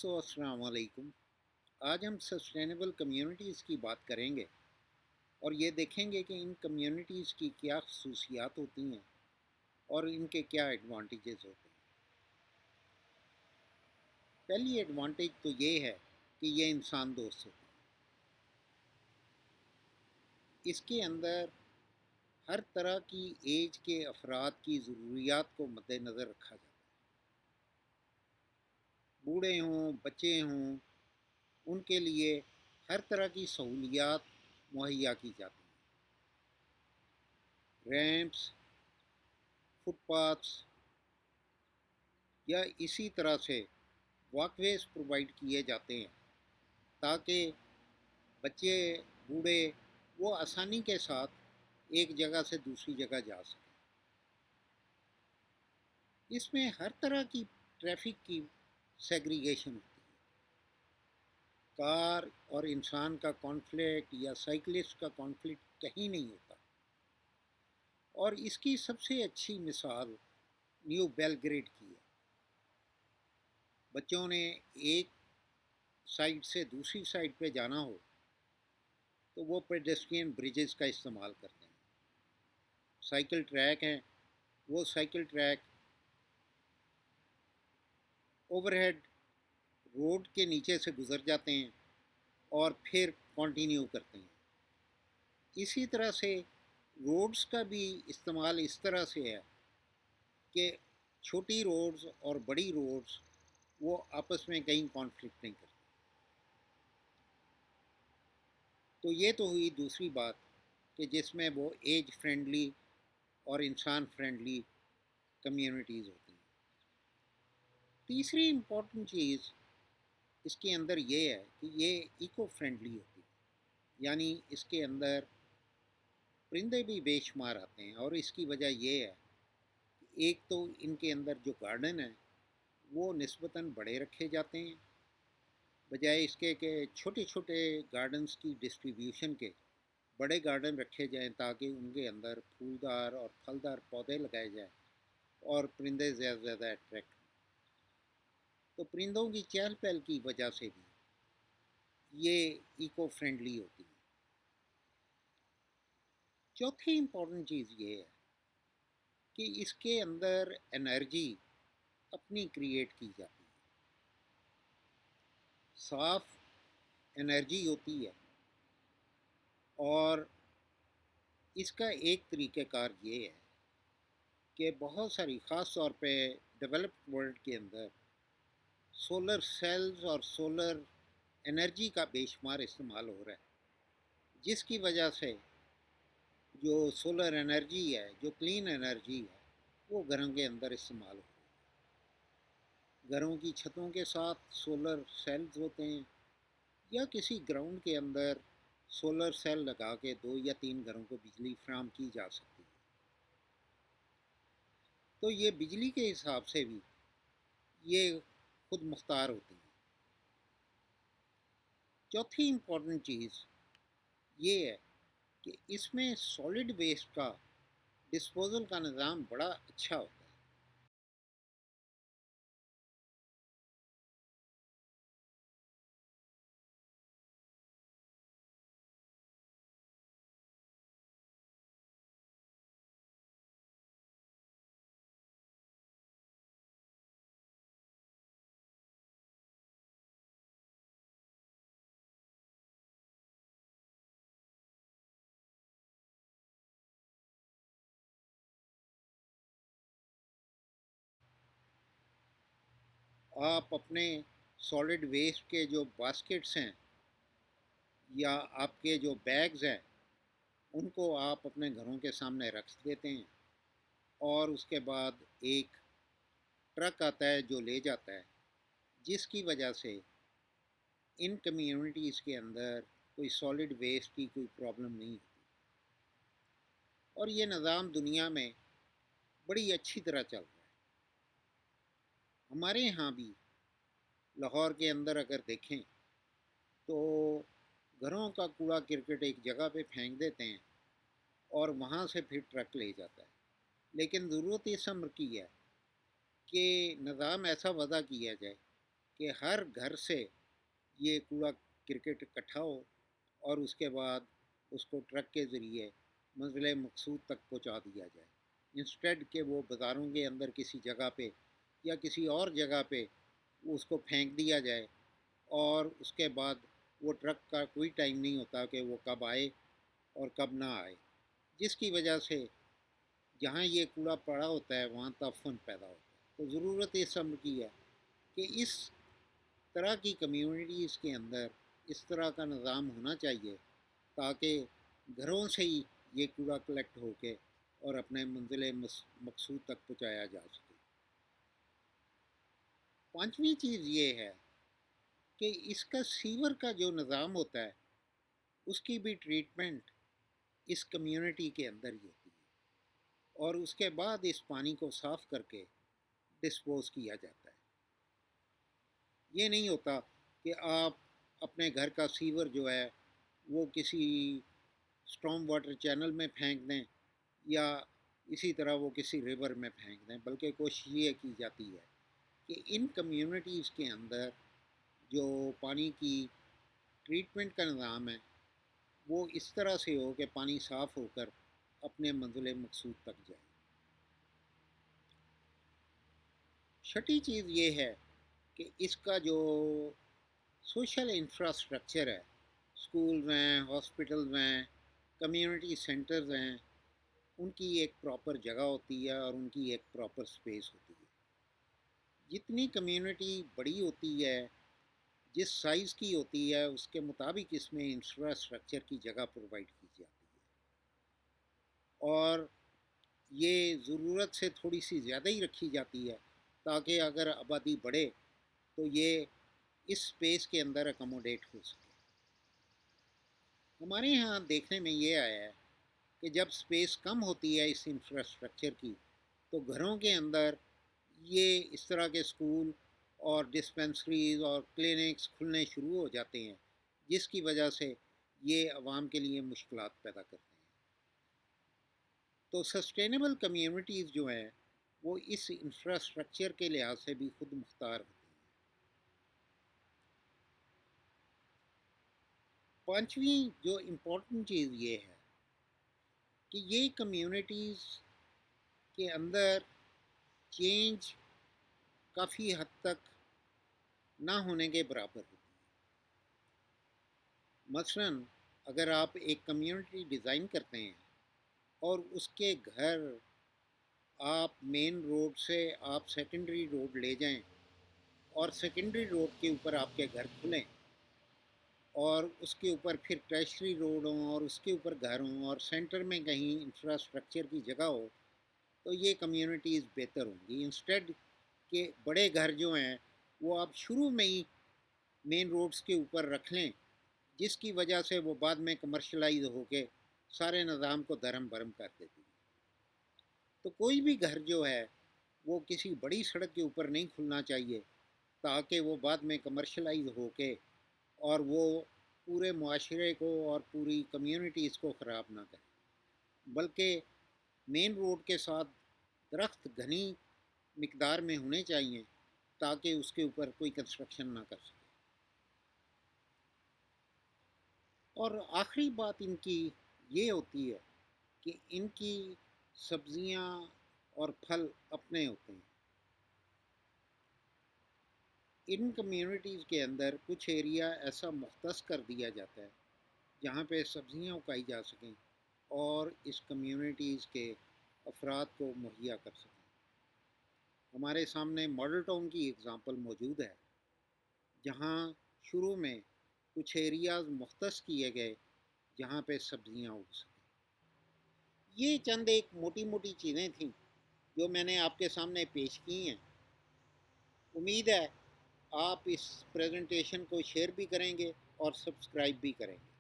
دوستو السلام علیکم۔ آج ہم سسٹینیبل کمیونٹیز کی بات کریں گے اور یہ دیکھیں گے کہ ان کمیونٹیز کی کیا خصوصیات ہوتی ہیں اور ان کے کیا ایڈوانٹیجز ہوتے ہیں۔ پہلی ایڈوانٹیج تو یہ ہے کہ یہ انسان دوست ہوتی ہے۔ اس کے اندر ہر طرح کی ایج کے افراد کی ضروریات کو مد نظر رکھا جاتا ہے۔ بوڑھے ہوں، بچے ہوں، ان کے لیے ہر طرح کی سہولیات مہیا کی جاتی ہیں۔ ریمپس، فٹ پاتھس یا اسی طرح سے واک ویز پرووائڈ کیے جاتے ہیں تاکہ بچے، بوڑھے وہ آسانی کے ساتھ ایک جگہ سے دوسری جگہ جا سکیں۔ اس میں ہر طرح کی ٹریفک کی سیگریگیشن ہوتی ہے۔ کار اور انسان کا کانفلکٹ یا سائیکلسٹ کا کانفلکٹ کہیں نہیں ہوتا، اور اس کی سب سے اچھی مثال نیو بیلگریڈ کی ہے۔ بچوں نے ایک سائڈ سے دوسری سائڈ پہ جانا ہو تو وہ پیڈسٹرین بریجز کا استعمال کرتے ہیں۔ سائیکل ٹریک ہیں، وہ cycle track overhead road کے نیچے سے گزر جاتے ہیں اور پھر کنٹینیو کرتے ہیں۔ اسی طرح سے روڈز کا بھی استعمال اس طرح سے ہے کہ چھوٹی روڈز اور بڑی روڈز وہ آپس میں کہیں کانفلکٹ نہیں کرتے۔ تو یہ تو ہوئی دوسری بات کہ جس میں وہ ایج فرینڈلی اور انسان فرینڈلی کمیونٹیز ہوتی ہیں۔ تیسری امپورٹنٹ چیز اس کے اندر یہ ہے کہ یہ ایکو فرینڈلی ہوتی ہے، یعنی اس کے اندر پرندے بھی بے شمار آتے ہیں، اور اس کی وجہ یہ ہے کہ ایک تو ان کے اندر جو گارڈن ہیں وہ نسبتاً بڑے رکھے جاتے ہیں، بجائے اس کے کہ چھوٹے چھوٹے گارڈنز کی ڈسٹریبیوشن کے بڑے گارڈن رکھے جائیں تاکہ ان کے اندر پھولدار اور پھلدار پودے لگائے جائیں اور پرندے زیادہ سے زیادہ اٹریکٹ ہوں۔ تو پرندوں کی چہل پہل کی وجہ سے بھی یہ ایکو فرینڈلی ہوتی ہے۔ چوتھی امپورٹنٹ چیز یہ ہے کہ اس کے اندر انرجی اپنی کریٹ کی جاتی ہے، صاف انرجی ہوتی ہے، اور اس کا ایک طریقہ کار یہ ہے کہ بہت ساری خاص طور پہ ڈیولپڈ ورلڈ کے اندر سولر سیلز اور سولر انرجی کا بے شمار استعمال ہو رہا ہے، جس کی وجہ سے جو سولر انرجی ہے، جو کلین انرجی ہے، وہ گھروں کے اندر استعمال ہو رہی ہے۔ گھروں کی چھتوں کے ساتھ سولر سیلز ہوتے ہیں، یا کسی گراؤنڈ کے اندر سولر سیل لگا کے 2 یا 3 گھروں کو بجلی فراہم کی جا سکتی ہے۔ تو یہ بجلی کے حساب سے بھی یہ خود مختار ہوتی ہیں۔ چوتھی امپورٹنٹ چیز یہ ہے کہ اس میں سالڈ ویسٹ کا ڈسپوزل کا نظام بڑا اچھا ہوتا ہے۔ آپ اپنے سالڈ ویسٹ کے جو باسکٹس ہیں یا آپ کے جو بیگز ہیں ان کو آپ اپنے گھروں کے سامنے رکھ دیتے ہیں، اور اس کے بعد ایک ٹرک آتا ہے جو لے جاتا ہے، جس کی وجہ سے ان کمیونٹیز کے اندر کوئی سالڈ ویسٹ کی کوئی پرابلم نہیں ہوتی، اور یہ نظام دنیا میں بڑی اچھی طرح چل رہا ہے۔ ہمارے یہاں بھی لاہور کے اندر اگر دیکھیں تو گھروں کا کوڑا کرکٹ ایک جگہ پہ پھینک دیتے ہیں اور وہاں سے پھر ٹرک لے جاتا ہے، لیکن ضرورت اس امر کی ہے کہ نظام ایسا وضع کیا جائے کہ ہر گھر سے یہ کوڑا کرکٹ اکٹھا ہو اور اس کے بعد اس کو ٹرک کے ذریعے منزل مقصود تک پہنچا دیا جائے، انسٹیڈ کہ وہ بازاروں کے اندر کسی جگہ پہ یا کسی اور جگہ پہ اس کو پھینک دیا جائے، اور اس کے بعد وہ ٹرک کا کوئی ٹائم نہیں ہوتا کہ وہ کب آئے اور کب نہ آئے، جس کی وجہ سے جہاں یہ کوڑا پڑا ہوتا ہے وہاں تعفن پیدا ہوتا ہے۔ تو ضرورت اس امر کی ہے کہ اس طرح کی کمیونٹیز کے اندر اس طرح کا نظام ہونا چاہیے تاکہ گھروں سے ہی یہ کوڑا کلیکٹ ہو کے اور اپنے منزل مقصود تک پہنچایا جا سکے۔ پانچویں چیز یہ ہے کہ اس کا سیور کا جو نظام ہوتا ہے اس کی بھی ٹریٹمنٹ اس کمیونٹی کے اندر ہی ہوتی ہے، اور اس کے بعد اس پانی کو صاف کر کے ڈسپوز کیا جاتا ہے۔ یہ نہیں ہوتا کہ آپ اپنے گھر کا سیور جو ہے وہ کسی اسٹارم واٹر چینل میں پھینک دیں یا اسی طرح وہ کسی ریور میں پھینک دیں، بلکہ کوشش یہ کی جاتی ہے کہ ان کمیونٹیز کے اندر جو پانی کی ٹریٹمنٹ کا نظام ہے وہ اس طرح سے ہو کہ پانی صاف ہو کر اپنے منزل مقصود تک جائے۔ چھٹی چیز یہ ہے کہ اس کا جو سوشل انفراسٹرکچر ہے، اسکولز ہیں، ہاسپٹلز ہیں، کمیونٹی سینٹرز ہیں، ان کی ایک پراپر جگہ ہوتی ہے اور ان کی ایک پراپر سپیس ہوتی ہے۔ جتنی کمیونٹی بڑی ہوتی ہے، جس سائز کی ہوتی ہے، اس کے مطابق اس میں انفراسٹرکچر کی جگہ پرووائڈ کی جاتی ہے، اور یہ ضرورت سے تھوڑی سی زیادہ ہی رکھی جاتی ہے تاکہ اگر آبادی بڑھے تو یہ اس سپیس کے اندر اکوموڈیٹ ہو سکے۔ ہمارے یہاں دیکھنے میں یہ آیا ہے کہ جب سپیس کم ہوتی ہے اس انفراسٹرکچر کی تو گھروں کے اندر یہ اس طرح کے اسکول اور ڈسپنسریز اور کلینکس کھلنے شروع ہو جاتے ہیں، جس کی وجہ سے یہ عوام کے لیے مشکلات پیدا کرتے ہیں۔ تو سسٹینیبل کمیونٹیز جو ہیں وہ اس انفراسٹرکچر کے لحاظ سے بھی خود مختار ہوتی ہیں۔ پانچویں جو امپورٹنٹ چیز یہ ہے کہ یہ کمیونٹیز کے اندر چینج کافی حد تک نہ ہونے کے برابر ہوتی ہے۔ مثلاً اگر آپ ایک کمیونٹی ڈیزائن کرتے ہیں اور اس کے گھر آپ مین روڈ سے آپ سیکنڈری روڈ لے جائیں اور سیکنڈری روڈ کے اوپر آپ کے گھر کھلیں اور اس کے اوپر پھر ٹیرشری روڈ ہوں اور اس کے اوپر گھر ہوں اور سینٹر میں کہیں انفراسٹرکچر کی جگہ ہو تو یہ کمیونٹیز بہتر ہوں گی، انسٹیڈ کہ بڑے گھر جو ہیں وہ آپ شروع میں ہی مین روڈز کے اوپر رکھ لیں، جس کی وجہ سے وہ بعد میں کمرشلائز ہو کے سارے نظام کو درہم برہم کر دیتی ہے۔ تو کوئی بھی گھر جو ہے وہ کسی بڑی سڑک کے اوپر نہیں کھلنا چاہیے تاکہ وہ بعد میں کمرشلائز ہو کے اور وہ پورے معاشرے کو اور پوری کمیونٹیز کو خراب نہ کرے، بلکہ مین روڈ کے ساتھ درخت گھنی مقدار میں ہونے چاہیے تاکہ اس کے اوپر کوئی کنسٹرکشن نہ کر سکے۔ اور آخری بات ان کی یہ ہوتی ہے کہ ان کی سبزیاں اور پھل اپنے ہوتے ہیں۔ ان کمیونٹیز کے اندر کچھ ایریا ایسا مختص کر دیا جاتا ہے جہاں پہ سبزیاں اگائی جا سکیں اور اس کمیونٹیز کے افراد کو مہیا کر سکیں۔ ہمارے سامنے ماڈل ٹاؤن کی اگزامپل موجود ہے جہاں شروع میں کچھ ایریاز مختص کیے گئے جہاں پہ سبزیاں اگ سکیں۔ یہ چند ایک موٹی موٹی چیزیں تھیں جو میں نے آپ کے سامنے پیش کی ہیں۔ امید ہے آپ اس پریزنٹیشن کو شیئر بھی کریں گے اور سبسکرائب بھی کریں گے۔